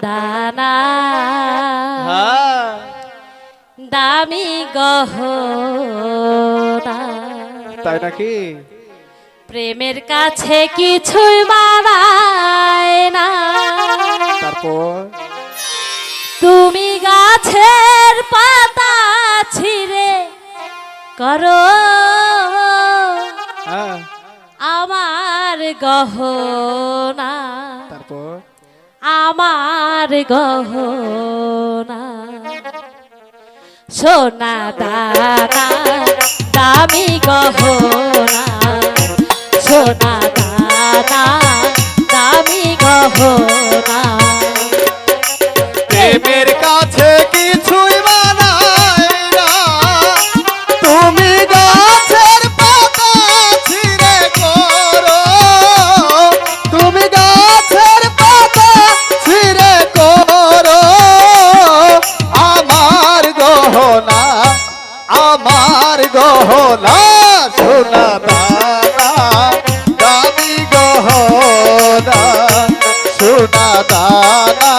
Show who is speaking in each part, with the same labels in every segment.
Speaker 1: দানা দামি গহনা।
Speaker 2: তাই নাকি?
Speaker 1: প্রেমের কাছে কিছুই মানায় না।
Speaker 2: তারপর
Speaker 1: তুমি গাছের পাতা ছিঁড়ে করো আমার গহনা।
Speaker 2: তারপর
Speaker 1: আমার গহনা সোনা দানা দামি গহনা। সোনা দানা দামি গহনা।
Speaker 2: প্রেমের কাছে কিছুই মানায় না। তুমি গাছের পাতা ছিঁড়ে করো, তুমি গাছের পাতা ছিঁড়ে করো আমার গহনা, আমার গহনা। সোনা দানা দামি গহনা, সোনা দানা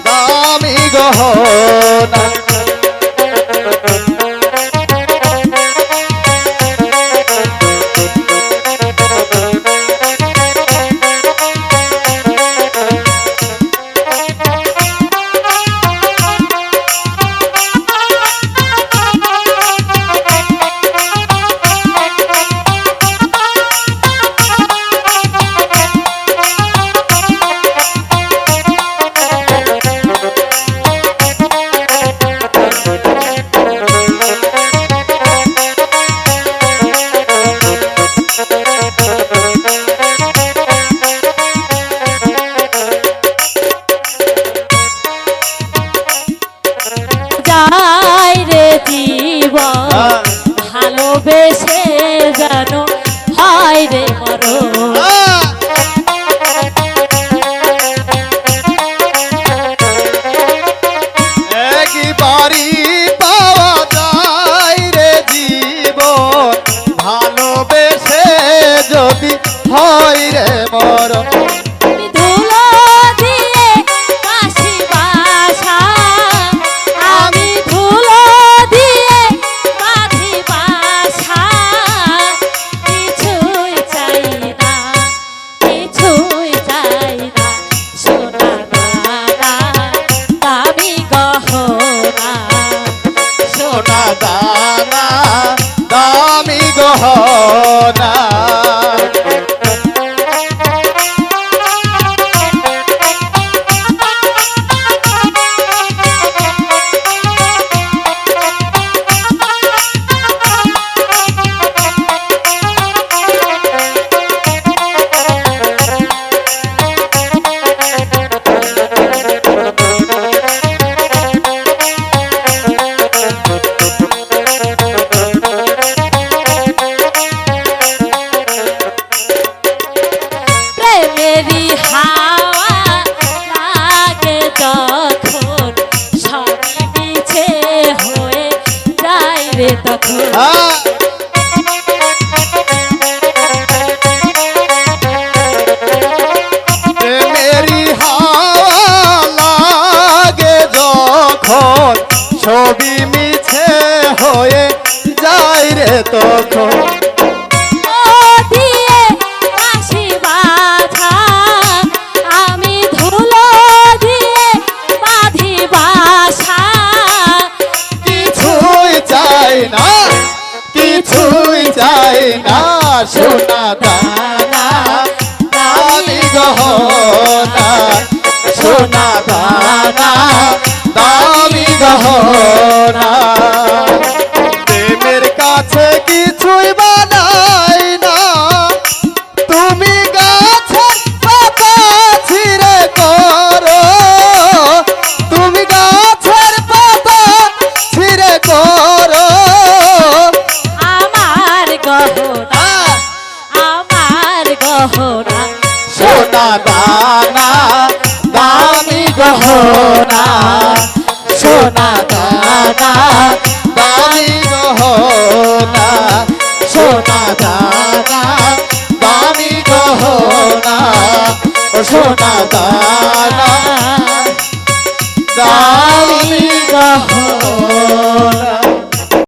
Speaker 2: দামি গহনা।
Speaker 1: ভালোবেসে জানো হয় রে মরণ।
Speaker 2: একবারই পাওয়া যায় রে জীবন, ভালোবেসে যদি হয় রে মরণ। দানা দামি গহনা। প্রেমেরি হাওয়া লাগে যখন, ছবি মিছে হয়ে যায় রে তখন। সোনা দানা দামি গহনা, সোনা দানা দামি গহনা। প্রেমের কাছে কিছুই বানাই না। তুমি গাছের পাতা ছিঁড়ে করো, তুমি গাছের পাতা ছিঁড়ে করো আমার গহনা, আমার গহনা। সোনা দানা দামি গহনা, সোনা দানা দামি গহনা, সোনা দানা দামি গহনা, সোনা দানা দামি গহনা